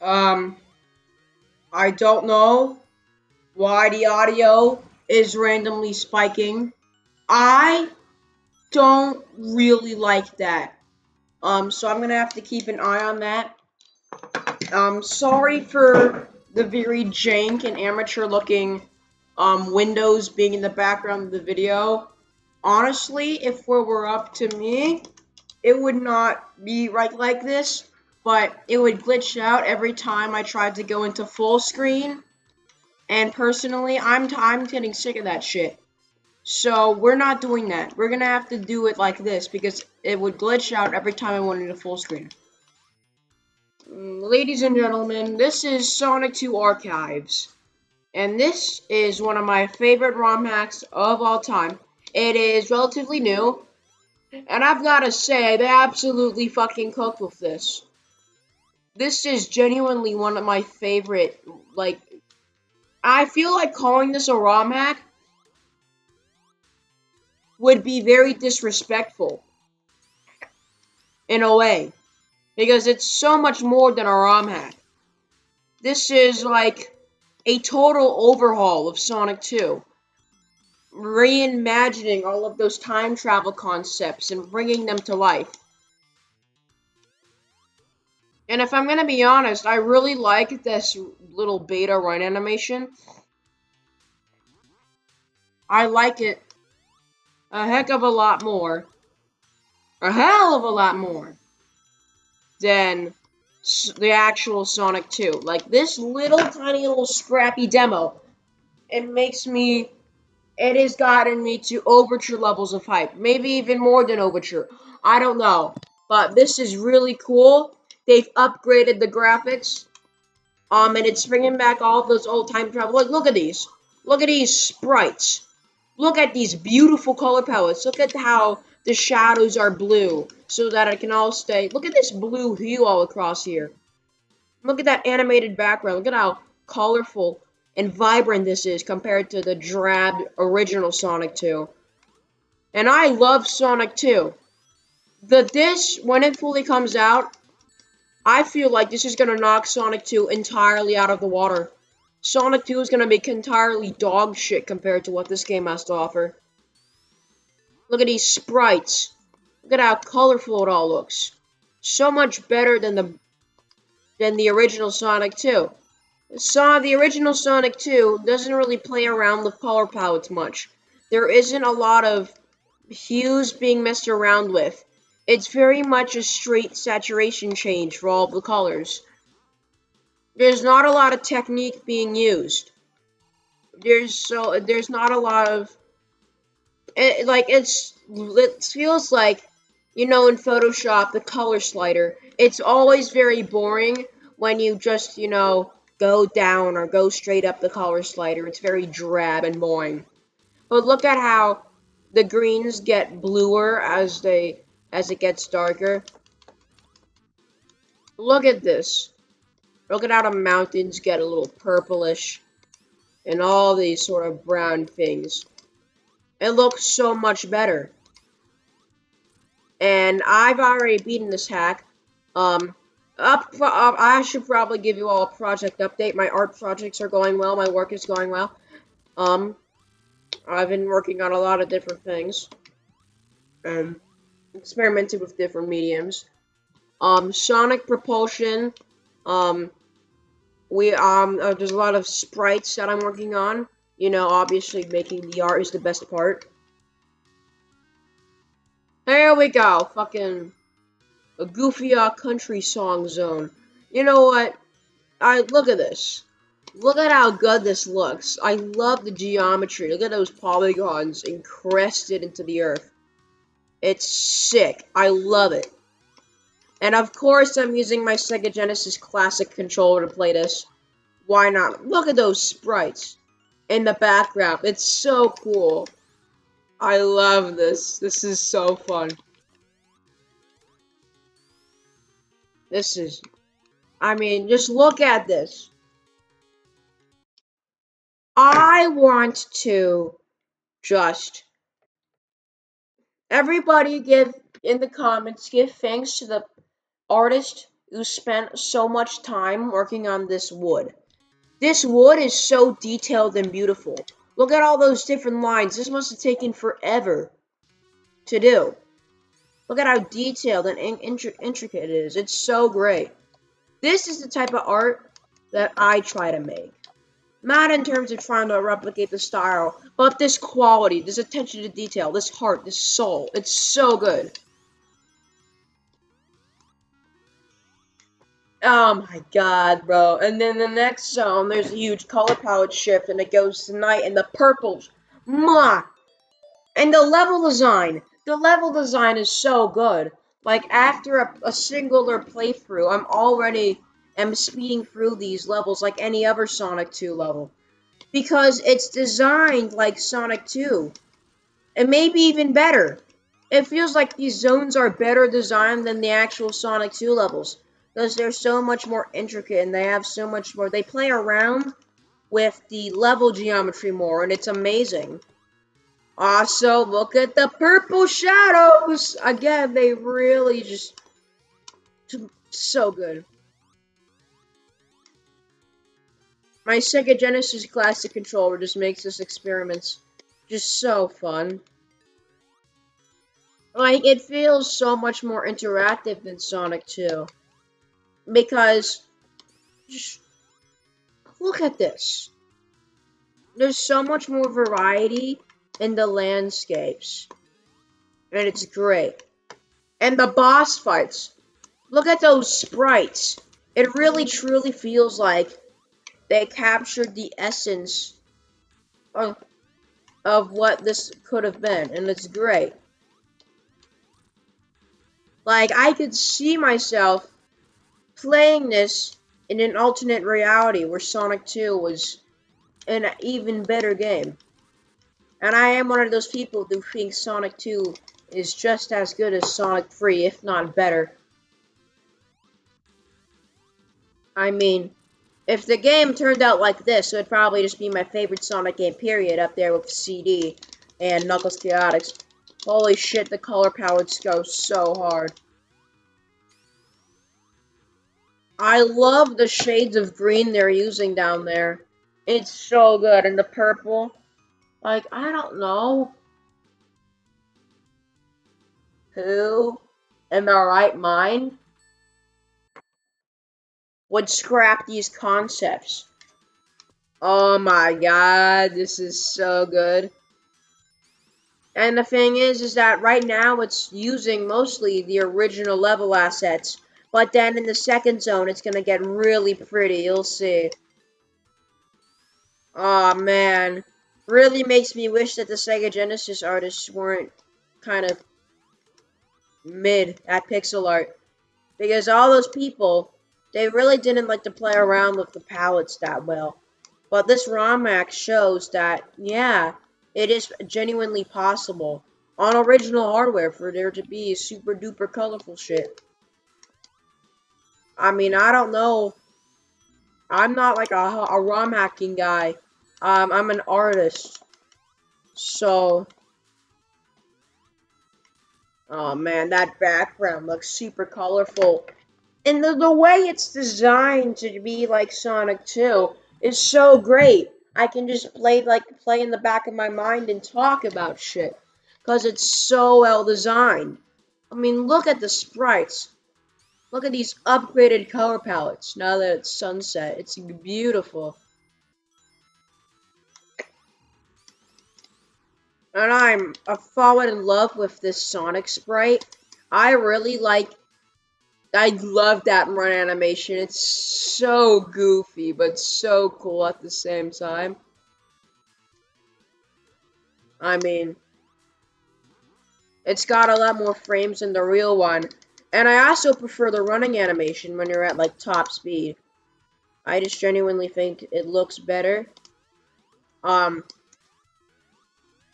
Um, I don't know why the audio is randomly spiking. I don't really like that. So I'm gonna have to keep an eye on that. Sorry for the very jank and amateur looking windows being in the background of the video. Honestly, if it were up to me, it would not be right like this, but it would glitch out every time I tried to go into full screen. And personally, I'm getting sick of that shit. So we're not doing that. We're gonna have to do it like this because it would glitch out every time I went into full screen. Ladies and gentlemen, this is Sonic 2 Archives, and this is one of my favorite ROM hacks of all time. It is relatively new, and I've gotta say, they absolutely fucking cooked with this. This is genuinely one of my favorite, like, I feel like calling this a ROM hack would be very disrespectful, in a way, because it's so much more than a ROM hack. This is like a total overhaul of Sonic 2, reimagining all of those time travel concepts and bringing them to life. And if I'm gonna be honest, I really like this little beta run animation. I like it a heck of a lot more, a hell of a lot more, than the actual Sonic 2. Like, this little tiny little scrappy demo, it makes me, it has gotten me to Overture levels of hype. Maybe even more than Overture. I don't know. But this is really cool. They've upgraded the graphics. And it's bringing back all of those old time travel. Look at these. Look at these sprites. Look at these beautiful color palettes. Look at how the shadows are blue so that it can all stay. Look at this blue hue all across here. Look at that animated background. Look at how colorful and vibrant this is compared to the drab original Sonic 2. And I love Sonic 2. This, when it fully comes out, I feel like this is going to knock Sonic 2 entirely out of the water. Sonic 2 is going to make entirely dog shit compared to what this game has to offer. Look at these sprites. Look at how colorful it all looks. So much better than the original Sonic 2. The original Sonic 2 doesn't really play around with color palettes much. There isn't a lot of hues being messed around with. It's very much a straight saturation change for all the colors. There's not a lot of technique being used. There's not a lot of it feels like, in Photoshop, the color slider, it's always very boring when you just, go down or go straight up the color slider. It's very drab and boring. But look at how the greens get bluer as it gets darker. Look at this. Look at how the mountains get a little purplish and all these sort of brown things. It looks so much better. And I've already beaten this hack. I should probably give you all a project update. My art projects are going well. My work is going well. I've been working on a lot of different things. And experimented with different mediums. Sonic Propulsion. There's a lot of sprites that I'm working on. Obviously making the art is the best part. There we go. Fucking a goofy country song zone. You know what? Look at this. Look at how good this looks. I love the geometry. Look at those polygons encrusted into the earth. It's sick. I love it. And of course I'm using my Sega Genesis Classic controller to play this. Why not? Look at those sprites in the background. It's so cool. I love this. This is so fun. Just look at this. I want to just, everybody give, in the comments, give thanks to the artist who spent so much time working on this wood. This wood is so detailed and beautiful. Look at all those different lines. This must have taken forever to do. Look at how detailed and intricate it is. It's so great. This is the type of art that I try to make. Not in terms of trying to replicate the style, but this quality, this attention to detail, this heart, this soul. It's so good. Oh my god, bro. And then the next zone, there's a huge color palette shift, and it goes to night, and the purples. Mwah! And the level design. The level design is so good. Like, after a singular playthrough, I'm already speeding through these levels like any other Sonic 2 level. Because it's designed like Sonic 2. And maybe even better. It feels like these zones are better designed than the actual Sonic 2 levels. Because they're so much more intricate and they have so much more. They play around with the level geometry more, and it's amazing. Also, look at the purple shadows! Again, they really just... so good. My Sega Genesis Classic controller just makes this experiments just so fun. Like, it feels so much more interactive than Sonic 2. Because, just look at this. There's so much more variety in the landscapes. And it's great. And the boss fights. Look at those sprites. It really truly feels like they captured the essence of what this could have been. And it's great. Like, I could see myself playing this in an alternate reality where Sonic 2 was an even better game. And I am one of those people who think Sonic 2 is just as good as Sonic 3, if not better. I mean, if the game turned out like this, it would probably just be my favorite Sonic game, period, up there with CD and Knuckles Chaotix. Holy shit, the color palettes go so hard. I love the shades of green they're using down there. It's so good. And the purple. Like, I don't know who in their right mind would scrap these concepts. Oh my god, this is so good. And the thing is that right now it's using mostly the original level assets. But then in the second zone, it's gonna get really pretty, you'll see. Aw, man. Really makes me wish that the Sega Genesis artists weren't kind of mid at pixel art. Because all those people, they really didn't like to play around with the palettes that well. But this romhack shows that, yeah, it is genuinely possible on original hardware for there to be super duper colorful shit. I mean, I don't know. I'm not like a ROM hacking guy. I'm an artist. So, oh man, that background looks super colorful. And the way it's designed to be like Sonic 2 is so great. I can just play in the back of my mind and talk about shit. Because it's so well designed. I mean, look at the sprites. Look at these upgraded color palettes now that it's sunset. It's beautiful. And I've fallen in love with this Sonic sprite. I love that run animation. It's so goofy, but so cool at the same time. I mean, it's got a lot more frames than the real one. And I also prefer the running animation when you're at, like, top speed. I just genuinely think it looks better.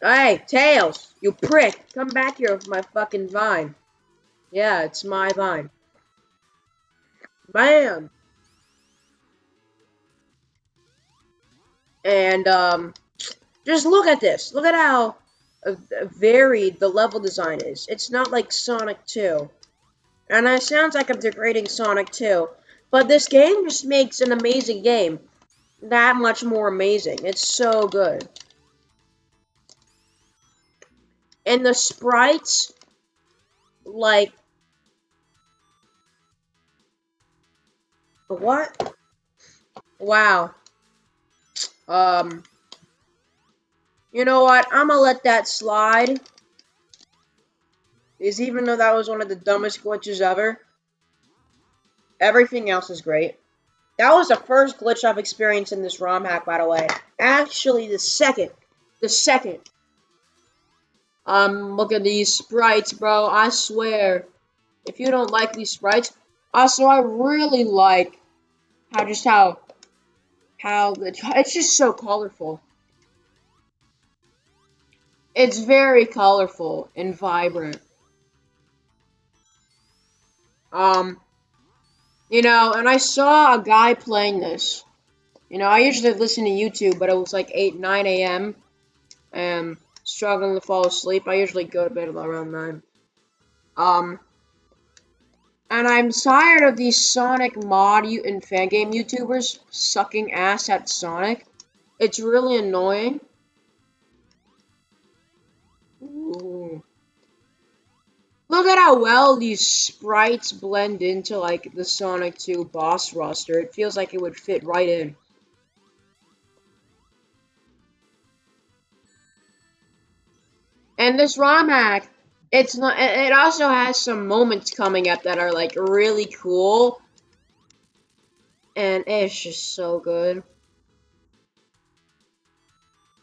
Hey, Tails, you prick! Come back here with my fucking vine. Yeah, it's my vine. Bam! And, just look at this. Look at how varied the level design is. It's not like Sonic 2. And it sounds like I'm degrading Sonic 2. But this game just makes an amazing game that much more amazing. It's so good. And the sprites, like, what? Wow. Um, you know what? I'm gonna let that slide. Is even though that was one of the dumbest glitches ever, everything else is great. That was the first glitch I've experienced in this ROM hack, by the way. Actually, the second. The second. Look at these sprites, bro. I swear. If you don't like these sprites, also I really like how it's just so colorful. It's very colorful and vibrant. Um, and I saw a guy playing this. I usually listen to YouTube, but it was like 8, 9 a.m. and struggling to fall asleep. I usually go to bed around 9. Um, and I'm tired of these Sonic mod and fan game YouTubers sucking ass at Sonic. It's really annoying. Ooh. Look at how well these sprites blend into, like, the Sonic 2 boss roster. It feels like it would fit right in. And this ROM hack, it's not. It also has some moments coming up that are, like, really cool. And it's just so good.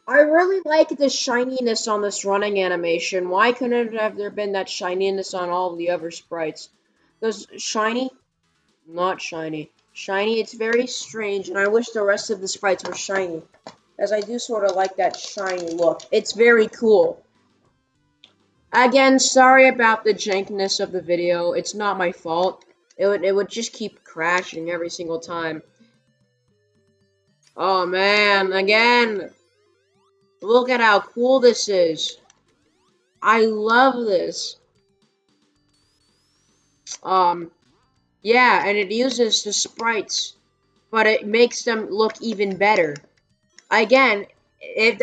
I really like the shininess on this running animation. Why couldn't it have there been that shininess on all the other sprites? Those shiny? Not shiny. Shiny, it's very strange, and I wish the rest of the sprites were shiny. As I do sort of like that shiny look. It's very cool. Again, sorry about the jankiness of the video. It's not my fault. It would just keep crashing every single time. Oh man, again. Look at how cool this is. I love this. Yeah, and it uses the sprites, but it makes them look even better. Again,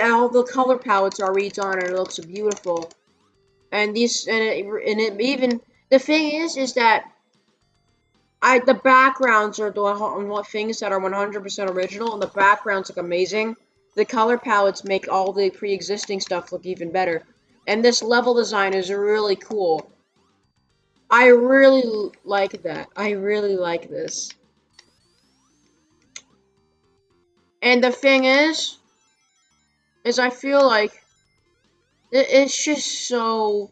all the color palettes are redone and it looks beautiful. And it even the thing is that the backgrounds are the things that are 100% original, and the backgrounds look amazing. The color palettes make all the pre-existing stuff look even better, and this level design is really cool. I really like that. I really like this. And the thing is I feel like it's just so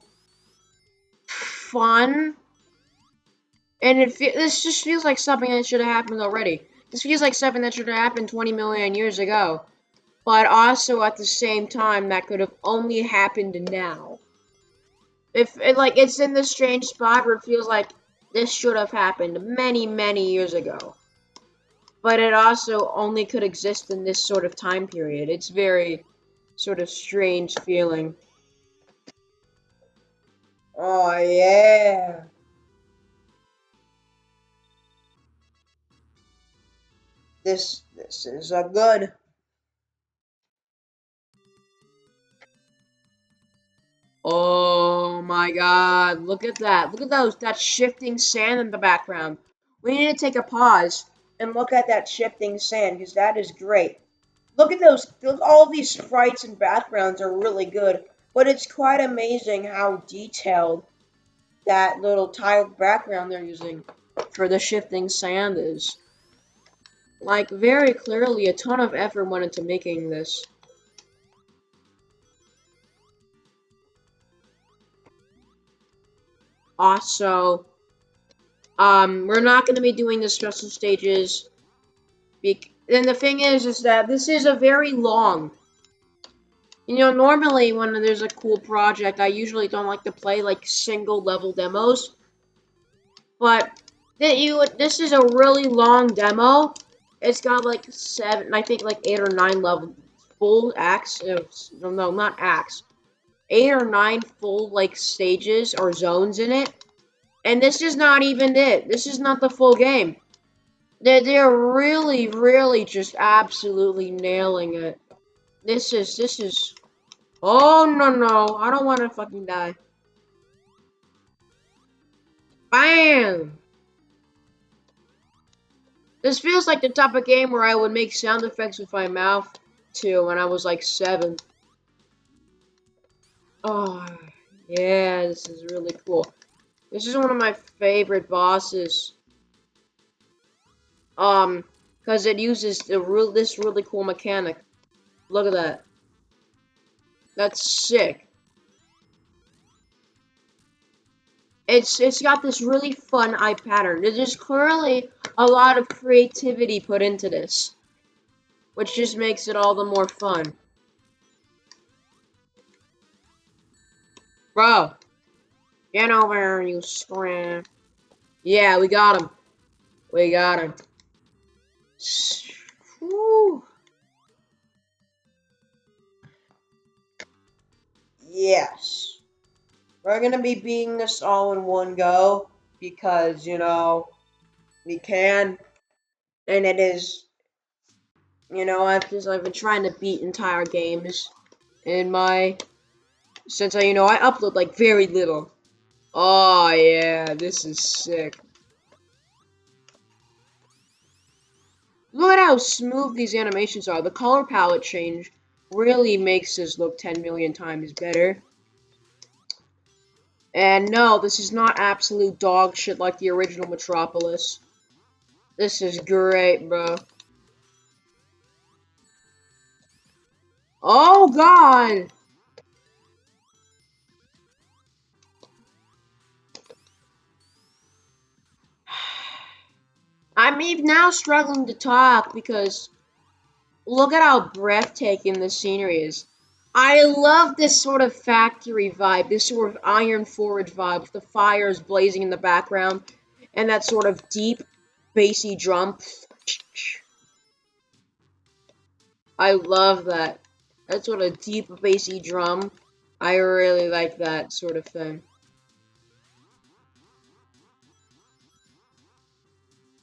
fun. And this just feels like something that should have happened already. This feels like something that should have happened 20 million years ago. But also at the same time, that could have only happened now. It's in this strange spot where it feels like this should have happened many, many years ago. But it also only could exist in this sort of time period. It's very sort of strange feeling. Oh, yeah. This is a good. Oh my god, look at that. Look at that shifting sand in the background. We need to take a pause and look at that shifting sand because that is great. Look at all these sprites and backgrounds are really good, but it's quite amazing how detailed that little tiled background they're using for the shifting sand is. Like, very clearly, a ton of effort went into making this. Also, we're not going to be doing the special stages. And the thing is that this is a very long. Normally when there's a cool project, I usually don't like to play like single level demos. But this is a really long demo. It's got like 7, I think like 8 or 9 level full acts. No, not acts. 8 or 9 full like stages or zones in it. And this is not even it. This is not the full game. They're really, really just absolutely nailing it. This is. Oh no no! I don't want to fucking die. Bam! This feels like the type of game where I would make sound effects with my mouth too when I was like 7. Oh yeah, this is really cool. This is one of my favorite bosses. Because it uses this really cool mechanic. Look at that. That's sick. It's got this really fun eye pattern. There's clearly a lot of creativity put into this, which just makes it all the more fun. Bro, get over here, you scram. Yeah, we got him. We got him. Whew. Yes. We're gonna be beating this all in one go because, we can. And it is, I've been trying to beat entire games in my, since I upload like very little. Oh yeah, this is sick. Look at how smooth these animations are. The color palette change really makes this look 10 million times better. And no, this is not absolute dog shit like the original Metropolis. This is great, bro. Oh god! I'm even now struggling to talk because look at how breathtaking this scenery is. I love this sort of factory vibe, this sort of iron forge vibe with the fires blazing in the background and that sort of deep, bassy drum. I love that. That sort of deep, bassy drum. I really like that sort of thing.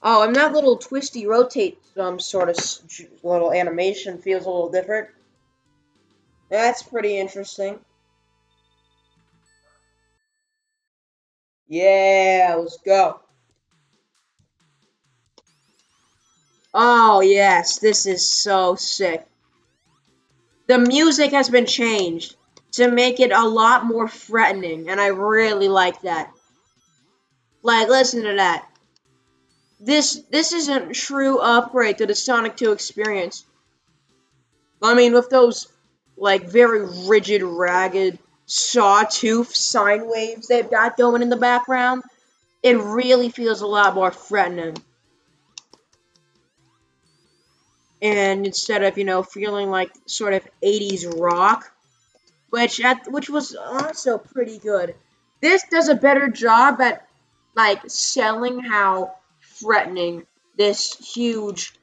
Oh, and that little twisty rotate sort of little animation feels a little different. That's pretty interesting. Yeah, let's go. Oh, yes, this is so sick. The music has been changed to make it a lot more threatening, and I really like that. Like, listen to that. This is a true upgrade to the Sonic 2 experience. I mean, with those, like, very rigid, ragged, sawtooth sine waves they've got going in the background, it really feels a lot more threatening. And instead of, feeling like sort of 80s rock, which was also pretty good. This does a better job at, like, selling how threatening this huge,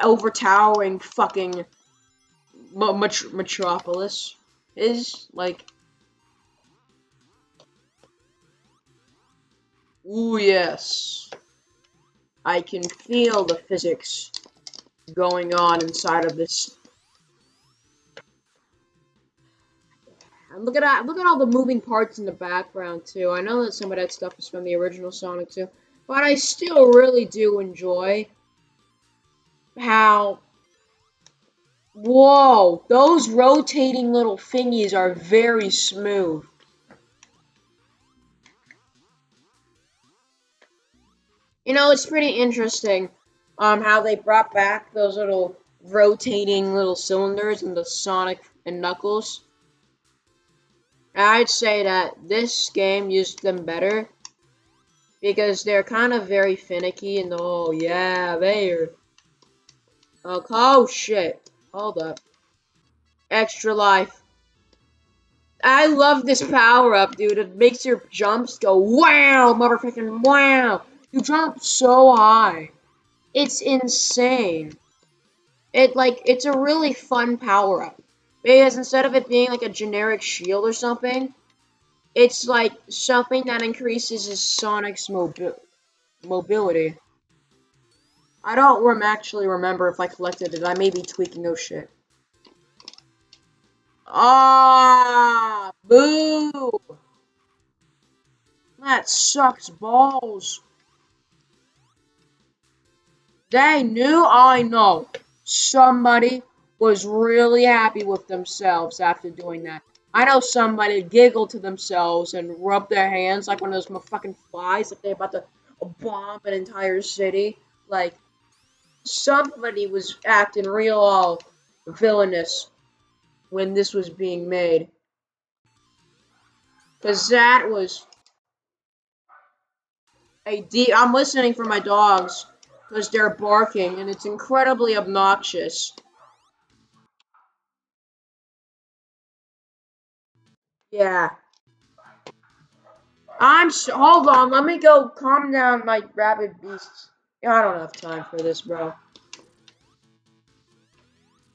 overtowering fucking metropolis is. Like, ooh, yes. I can feel the physics going on inside of this. And look at all the moving parts in the background too. I know that some of that stuff is from the original Sonic 2, but I still really do enjoy how, whoa, those rotating little thingies are very smooth. It's pretty interesting how they brought back those little rotating little cylinders in the Sonic and Knuckles. I'd say that this game used them better because they're kind of very finicky and oh yeah, there. Oh shit. Hold up. Extra life. I love this power up, dude. It makes your jumps go wow, motherfucking wow. You jump so high. It's insane. It's a really fun power up. Because instead of it being like a generic shield or something, It's like something that increases his Sonic's mobility. I don't actually remember if I collected it. I may be tweaking those shit. Ah, boo! That sucks balls. They knew, I know. Somebody was really happy with themselves after doing that. I know somebody giggled to themselves and rubbed their hands like one of those fucking flies, like they're about to bomb an entire city. Like, somebody was acting real all villainous when this was being made. Because that was I'm listening for my dogs because they're barking and it's incredibly obnoxious. Yeah. Hold on, let me go calm down my rabid beasts. I don't have time for this, bro.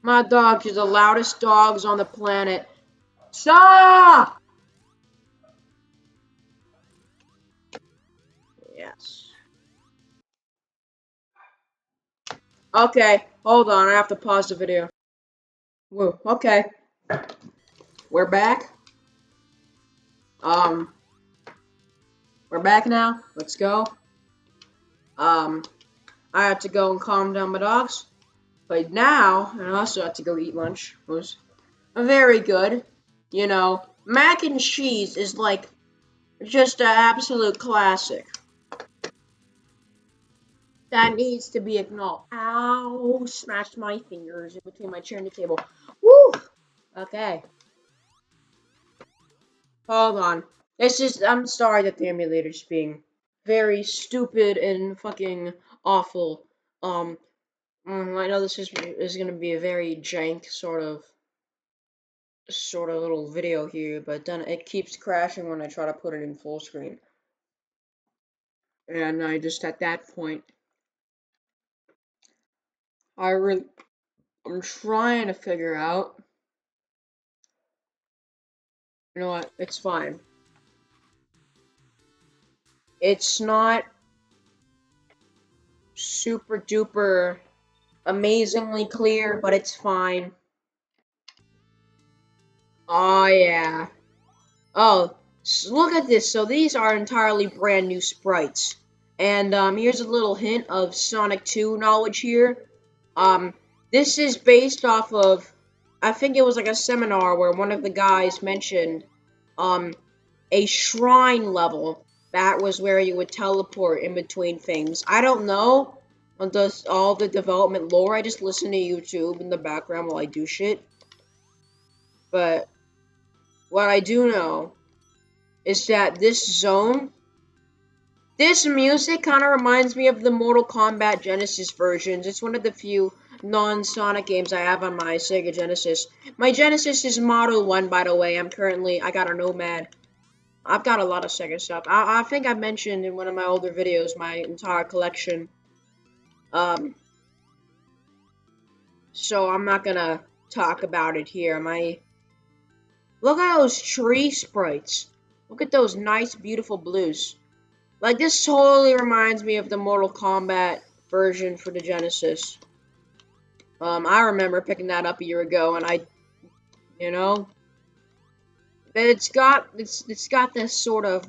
My dogs are the loudest dogs on the planet. Stop! Yes. Okay, hold on, I have to pause the video. Whoa, okay. We're back. Um, we're back now. Let's go. Um, I had to go and calm down my dogs. But now, and I also had to go eat lunch. It was very good. You know, mac and cheese is like just an absolute classic. That needs to be acknowledged. Ow! Smashed my fingers in between my chair and the table. Woo! Okay. Hold on. I'm sorry that the emulator's being very stupid and fucking awful. I know this is gonna be a very jank sort of little video here, but then it keeps crashing when I try to put it in full screen. And I just at that point, I'm trying to figure out. You know what? It's fine. It's not super duper amazingly clear, but it's fine. Oh yeah. Oh, look at this. So these are entirely brand new sprites. And here's a little hint of Sonic 2 knowledge here. Um, this is based off of, I think it was like a seminar where one of the guys mentioned um, a shrine level. That was where you would teleport in between things. I don't know all the development lore. I just listen to YouTube in the background while I do shit. But what I do know is that this music kind of reminds me of the Mortal Kombat Genesis versions. It's one of the few non-Sonic games I have on my Sega Genesis. My Genesis is Model 1, by the way. I got a Nomad. I've got a lot of Sega stuff. I think I mentioned in one of my older videos my entire collection. So I'm not gonna talk about it here. Look at those tree sprites. Look at those nice, beautiful blues. Like, this totally reminds me of the Mortal Kombat version for the Genesis. I remember picking that up a year ago, and you know, it's got this sort of,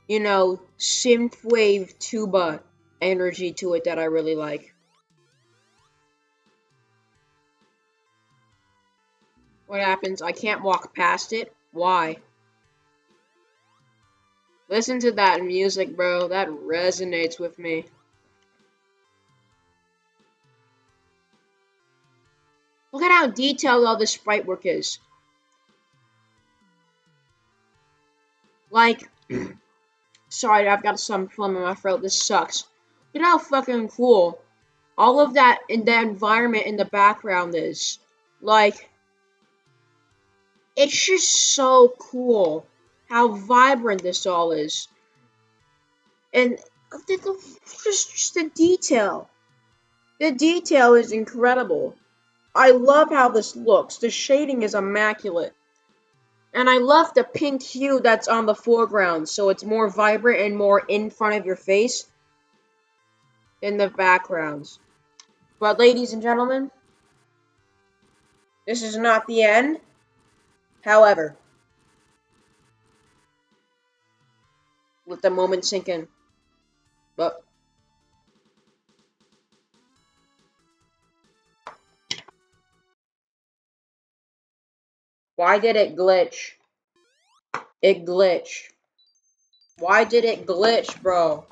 synthwave tuba energy to it that I really like. What happens? I can't walk past it? Why? Listen to that music, bro. That resonates with me. Look at how detailed all this sprite work is. Like, sorry, I've got some phlegm in my throat. This sucks. Look at how fucking cool all of that in the environment in the background is. Like, it's just so cool how vibrant this all is. And just the detail. The detail is incredible. I love how this looks. The shading is immaculate. And I love the pink hue that's on the foreground, so it's more vibrant and more in front of your face in the backgrounds. But ladies and gentlemen, this is not the end. However, let the moment sink in. But why did it glitch? It glitched. Why did it glitch, bro?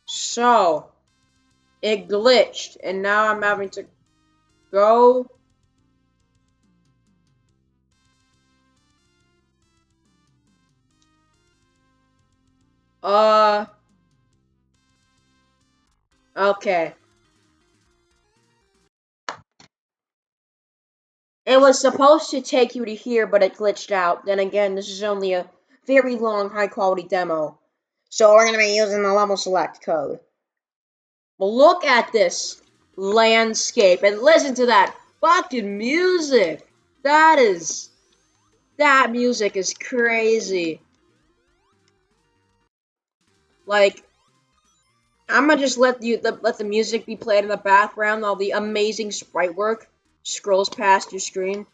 So, it glitched, and now I'm having to go. Okay. It was supposed to take you to here, but it glitched out. Then again, this is only a very long, high-quality demo. So we're going to be using the level select code. But look at this landscape, and listen to that fucking music. That music is crazy. Like, I'm gonna just let the music be played in the background while the amazing sprite work scrolls past your screen.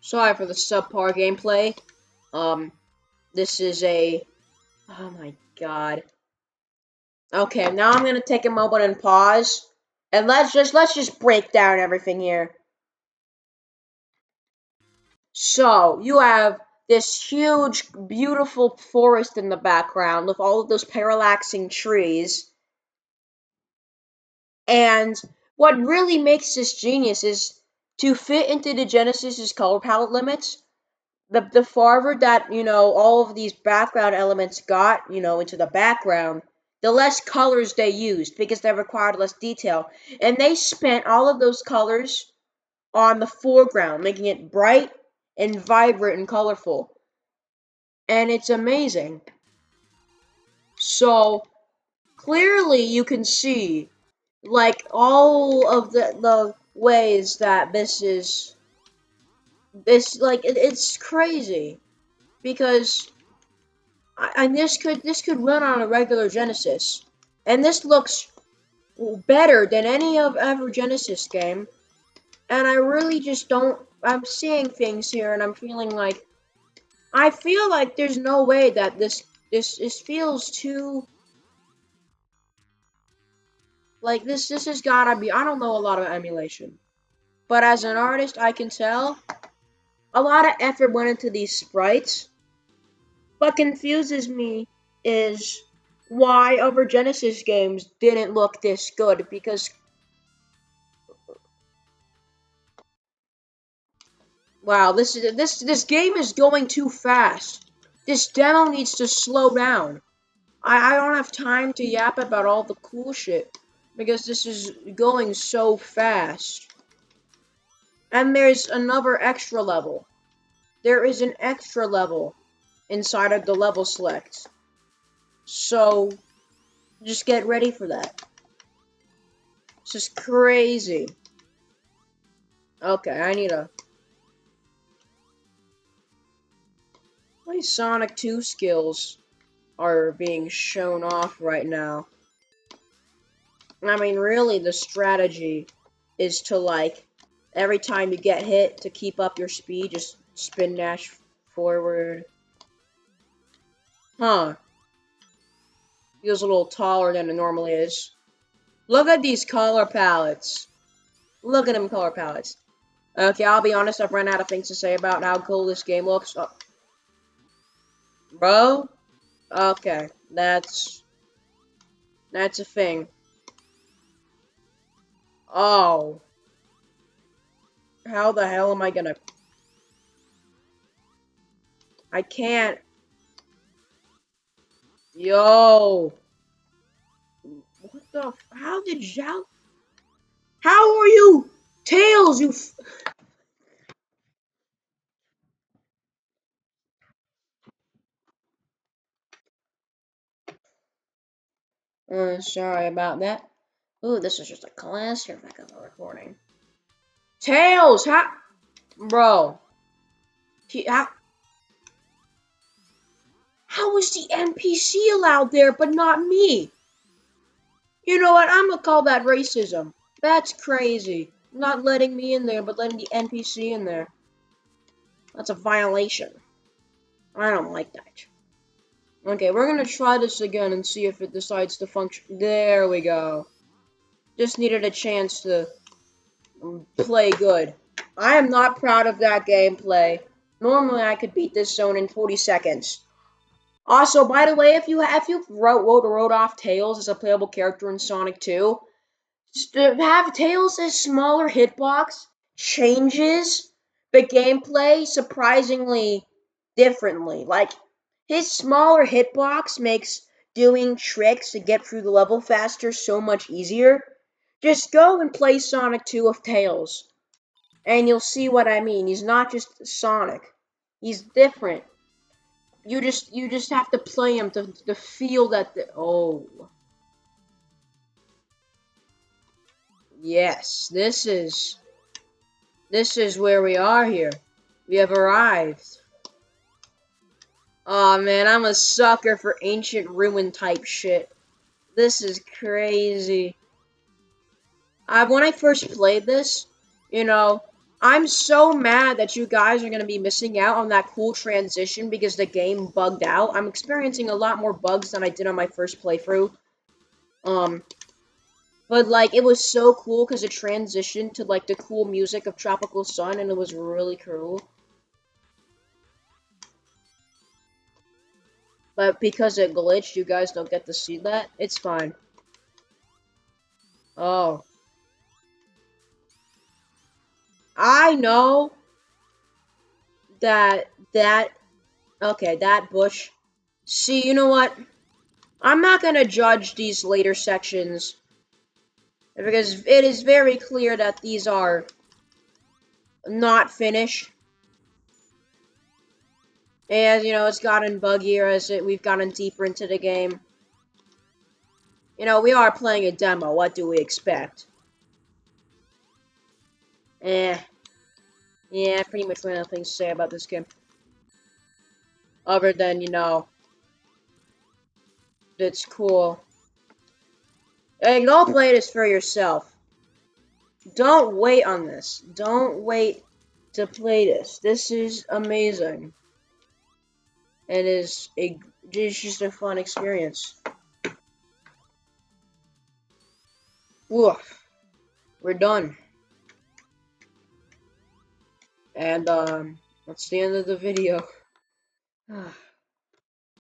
Sorry for the subpar gameplay. This is a... Oh my god. Okay, now I'm gonna take a moment and pause. And let's just break down everything here. So, you have this huge, beautiful forest in the background with all of those parallaxing trees. And what really makes this genius is to fit into the Genesis's color palette limits. The farther that, all of these background elements got, into the background, the less colors they used because they required less detail. And they spent all of those colors on the foreground, making it bright and vibrant and colorful. And it's amazing. So, clearly you can see, like, all of the ways that it's crazy. Because and this could run on a regular Genesis, and this looks better than any of ever Genesis game. And I really just don't. I'm seeing things here, and I'm feeling like I feel like there's no way that this feels too like this has gotta be. I don't know a lot of emulation, but as an artist, I can tell a lot of effort went into these sprites. What confuses me is why other Genesis games didn't look this good, because wow, this game is going too fast. This demo needs to slow down. I don't have time to yap about all the cool shit because this is going so fast. And there's another extra level. There is an extra level inside of the level select. So just get ready for that. This is crazy. Okay, I need a... My Sonic 2 skills are being shown off right now. I mean, really, the strategy is to, like, every time you get hit, to keep up your speed, just spin dash forward. Huh. Feels a little taller than it normally is. Look at these color palettes. Look at them color palettes. Okay, I'll be honest, I've run out of things to say about how cool this game looks. Oh. Bro? Okay, that's a thing. Oh. How the hell am I gonna... I can't Yo! What the? How are you? Tails, you. Sorry about that. Ooh, this is just a clusterfuck of a recording. Tails, how? Bro. How was the NPC allowed there, but not me? You know what? I'm gonna call that racism. That's crazy. Not letting me in there, but letting the NPC in there. That's a violation. I don't like that. Okay, we're gonna try this again and see if it decides to function. There we go. Just needed a chance to play good. I am not proud of that gameplay. Normally, I could beat this zone in 40 seconds. Also, by the way, if you wrote off Tails as a playable character in Sonic 2, to have Tails' smaller hitbox changes the gameplay surprisingly differently. Like, his smaller hitbox makes doing tricks to get through the level faster so much easier. Just go and play Sonic 2 of Tails, and you'll see what I mean. He's not just Sonic. He's different. You just have to play him to feel that oh. Yes, this is where we are here. We have arrived. Aw, man, I'm a sucker for ancient ruin type shit. This is crazy. When I first played this, I'm so mad that you guys are gonna be missing out on that cool transition because the game bugged out. I'm experiencing a lot more bugs than I did on my first playthrough. But, like, it was so cool because it transitioned to, like, the cool music of Tropical Sun, and it was really cool. But because it glitched, you guys don't get to see that. It's fine. Oh. I know okay, that bush. See, you know what? I'm not gonna judge these later sections because it is very clear that these are not finished. And, it's gotten buggier as we've gotten deeper into the game. We are playing a demo. What do we expect? Yeah, pretty much ran out of things to say about this game. Other than, it's cool. Hey, go play this for yourself. Don't wait on this. Don't wait to play this. This is amazing. It's just a fun experience. Oof. We're done. And, that's the end of the video.